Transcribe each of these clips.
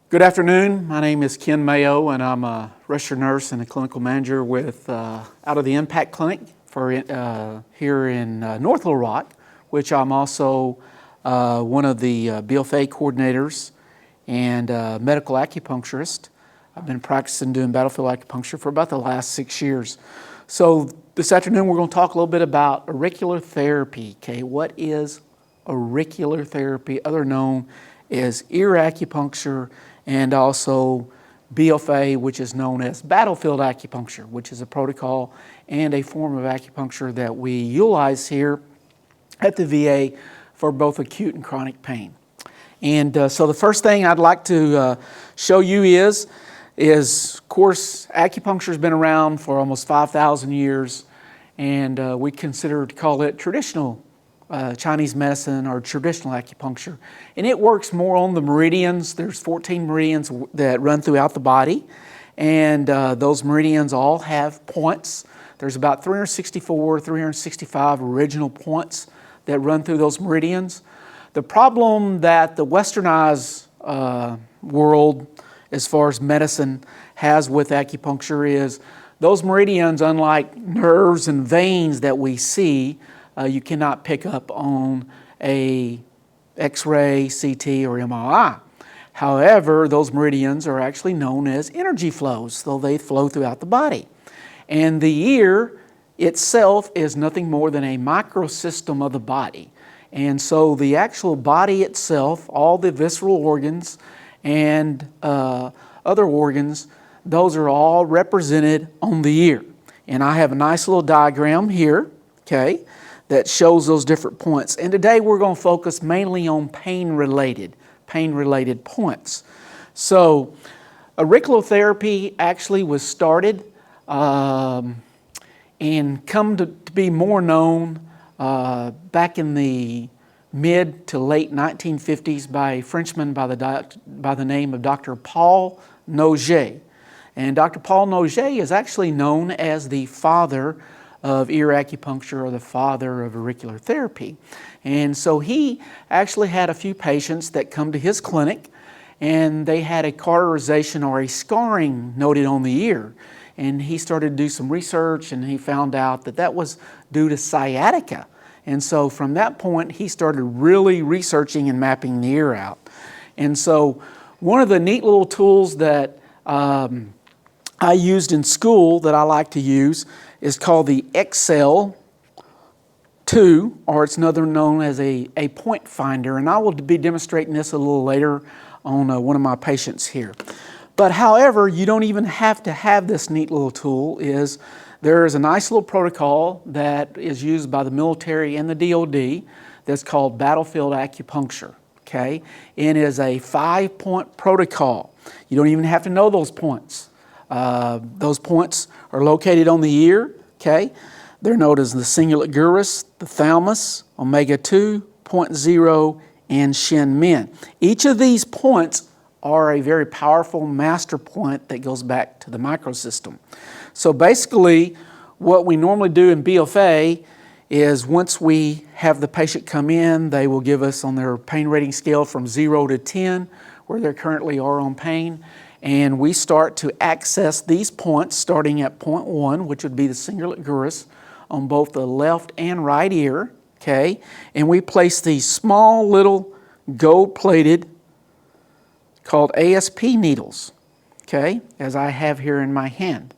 Good afternoon. My name is Ken Mayo, and I'm a registered nurse and a clinical manager with out of the Impact Clinic for here in North Little Rock, which I'm also one of the BFA coordinators and medical acupuncturist. I've been practicing doing battlefield acupuncture for about the last 6 years. So this afternoon we're going to talk a little bit about auricular therapy. Okay, what is auricular therapy, other known as ear acupuncture, and also BFA, which is known as battlefield acupuncture, which is a protocol and a form of acupuncture that we utilize here at the VA for both acute and chronic pain. And so the first thing I'd like to show you is, of course, acupuncture has been around for almost 5,000 years, and we consider to call it traditional Chinese medicine or traditional acupuncture. And it works more on the meridians. There's 14 meridians that run throughout the body, and those meridians all have points. There's about 364, 365 original points that run through those meridians. The problem that the westernized world, as far as medicine, has with acupuncture is those meridians, unlike nerves and veins that we see, you cannot pick up on a X-ray, CT, or MRI. However, those meridians are actually known as energy flows, so they flow throughout the body. And the ear itself is nothing more than a microsystem of the body. And so the actual body itself, all the visceral organs and other organs, those are all represented on the ear. And I have a nice little diagram here, okay, that shows those different points. And today we're going to focus mainly on pain-related points. So auricular therapy actually was started and come to be more known back in the mid to late 1950s by a Frenchman by the name of Dr. Paul Noget. And Dr. Paul Noget is actually known as the father of ear acupuncture, or the father of auricular therapy. And so he actually had a few patients that come to his clinic, and they had a cauterization or a scarring noted on the ear. And he started to do some research, and he found out that that was due to sciatica. And so from that point, he started really researching and mapping the ear out. And so one of the neat little tools that I used in school that I like to use is called the Excel 2, or it's another known as a point finder. And I will be demonstrating this a little later on one of my patients here. But however, you don't even have to have this neat little tool. There is a nice little protocol that is used by the military and the DOD that's called battlefield acupuncture. Okay? It is a 5-point protocol. You don't even have to know those points. Those points are located on the ear, okay? They're known as the cingulate gyrus, the thalamus, omega-2, point 0, and shin min. Each of these points are a very powerful master point that goes back to the microsystem. So basically, what we normally do in BFA is once we have the patient come in, they will give us on their pain rating scale from 0 to 10, where they currently are on pain. And we start to access these points starting at point 1, which would be the cingulate gyrus, on both the left and right ear, okay? And we place these small little gold-plated, called ASP needles, okay, as I have here in my hand.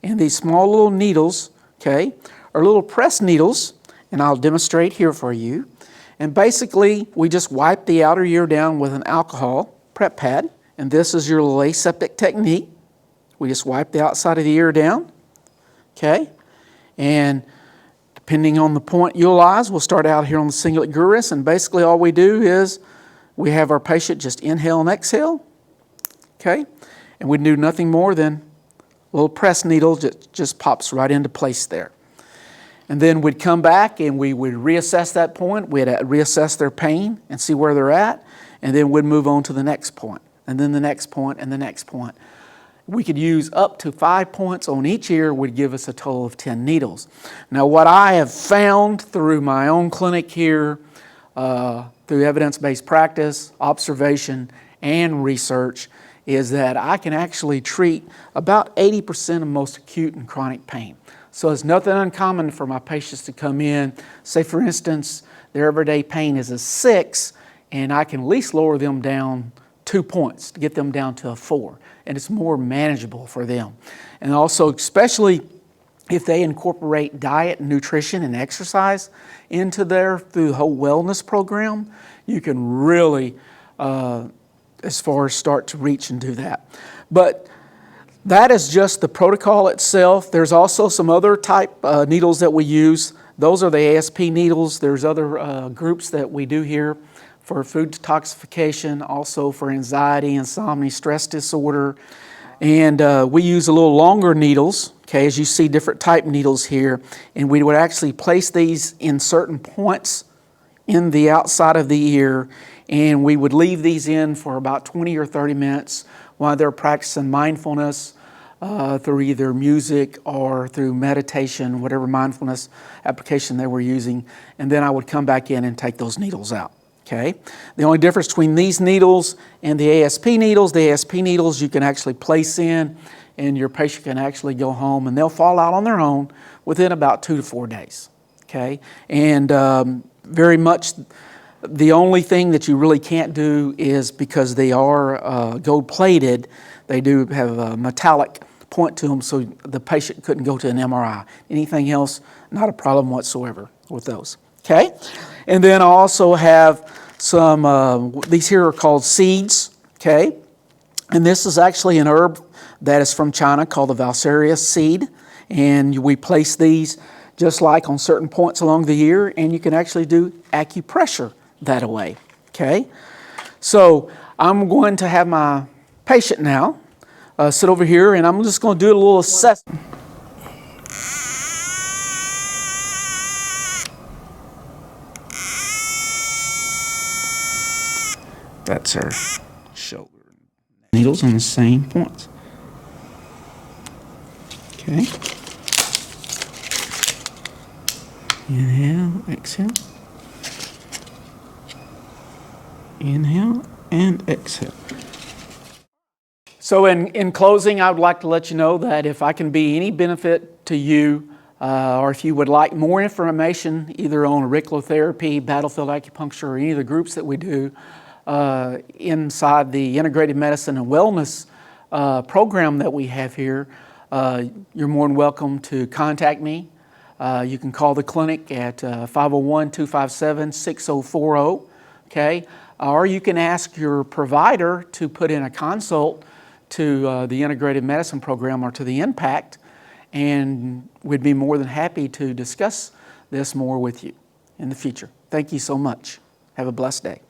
And these small little needles, okay, are little press needles, and I'll demonstrate here for you. And basically, we just wipe the outer ear down with an alcohol prep pad. And this is your little aseptic technique. We just wipe the outside of the ear down, okay? And depending on the point utilized, we'll start out here on the cingulate gyrus, and basically all we do is we have our patient just inhale and exhale, okay? And we do nothing more than a little press needle just pops right into place there. And then we'd come back and we would reassess that point. We'd reassess their pain and see where they're at, and then we'd move on to the next point, and then the next point, and the next point. We could use up to 5 points on each ear, would give us a total of 10 needles. Now, what I have found through my own clinic here, through evidence-based practice, observation, and research is that I can actually treat about 80% of most acute and chronic pain. So it's nothing uncommon for my patients to come in, say for instance, their everyday pain is a 6, and I can at least lower them down 2 points to get them down to a 4, and it's more manageable for them. And also, especially if they incorporate diet, nutrition, and exercise into through the whole wellness program, you can really, as far as start to reach and do that. But that is just the protocol itself. There's also some other type needles that we use. Those are the ASP needles. There's other groups that we do here for food detoxification, also for anxiety, insomnia, stress disorder. And we use a little longer needles, okay, as you see different type needles here. And we would actually place these in certain points in the outside of the ear, and we would leave these in for about 20 or 30 minutes while they're practicing mindfulness through either music or through meditation, whatever mindfulness application they were using. And then I would come back in and take those needles out. Okay. The only difference between these needles and the ASP needles you can actually place in, and your patient can actually go home and they'll fall out on their own within about 2 to 4 days. Okay. And very much the only thing that you really can't do is, because they are gold plated, they do have a metallic point to them, so the patient couldn't go to an MRI. Anything else, not a problem whatsoever with those. Okay. And then I also have some, these here are called seeds, okay? And this is actually an herb that is from China called the Valseria seed. And we place these just like on certain points along the ear, and you can actually do acupressure that way, okay? So I'm going to have my patient now sit over here, and I'm just going to do a little assessment. That's her shoulder. Needles on the same points. Okay. Inhale, exhale. Inhale and exhale. So in closing, I would like to let you know that if I can be any benefit to you, or if you would like more information either on auriculotherapy, battlefield acupuncture, or any of the groups that we do, inside the integrated medicine and wellness program that we have here, you're more than welcome to contact me. You can call the clinic at 501-257-6040, okay? Or you can ask your provider to put in a consult to the integrated medicine program or to the Impact, and we'd be more than happy to discuss this more with you in the future. Thank you so much. Have a blessed day.